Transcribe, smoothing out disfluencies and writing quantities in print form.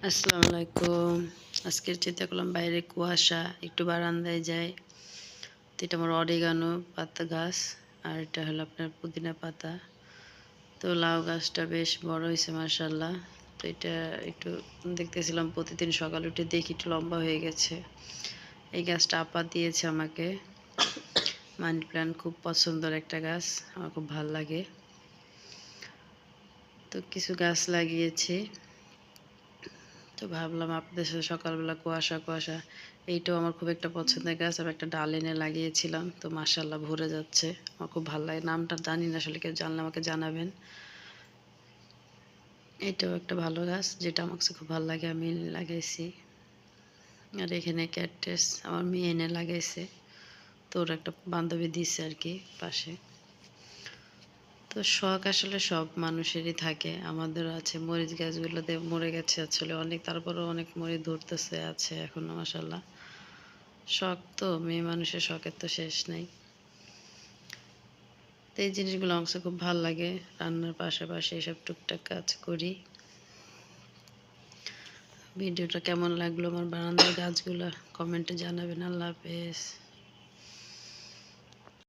আসসালামু আলাইকুম। আজকের চিন্তা করলাম বাইরে কুয়াশা, একটু বারান্দায় যাই। তো এটা আমার অরিগানো পাতা গাছ, আর এটা হলো আপনার পুদিনা পাতা। তো লাউ গাছটা বেশ বড় হয়েছে মাশাআল্লাহ। তো এটা একটু দেখতেছিলাম, প্রতিদিন সকালে উঠে দেখি একটু লম্বা হয়ে গেছে। এই গাছটা আপা দিয়েছে আমাকে। মানি প্ল্যান্ট খুব পছন্দের একটা গাছ, আমার খুব ভাল লাগে। তো কিছু গাছ লাগিয়েছি। তো ভাবলাম আপনাদের সাথে সকালবেলা কুয়াশা কুয়াশা, এইটাও আমার খুব একটা পছন্দের গাছ। আমি একটা ডাল এনে লাগিয়েছিলাম, তো মাশাআল্লাহ ভরে যাচ্ছে। আমার খুব ভালো লাগে, নামটা জানি না আসলে, কেউ জানলে আমাকে জানাবেন। এটাও একটা ভালো গাছ, যেটা আমার কাছে খুব ভালো লাগে, আমি লাগাইছি। আর এখানে ক্যাকটাস আমার মেয়ে এনে লাগাইছে, তো ওর একটা বান্ধবী দিচ্ছে আর কি পাশে। তো শখ আসলে সব মানুষেরই থাকে, আমাদেরও আছে। মরিচ গাছগুলোতে মরে গেছে আসলে অনেক, তারপরেও অনেক মরিচ ধরতেছে আছে এখনো মাশাআল্লাহ। শখ তো, মেয়ে মানুষের শখের তো শেষ নাই। তো এই জিনিসগুলো আমার কাছে খুব ভাল লাগে। রান্নার পাশাপাশি এসব টুকটাক কাজ করি। ভিডিওটা কেমন লাগলো আমার বারান্দার গাছগুলা কমেন্টে জানাবেন। আল্লাহ হাফেজ।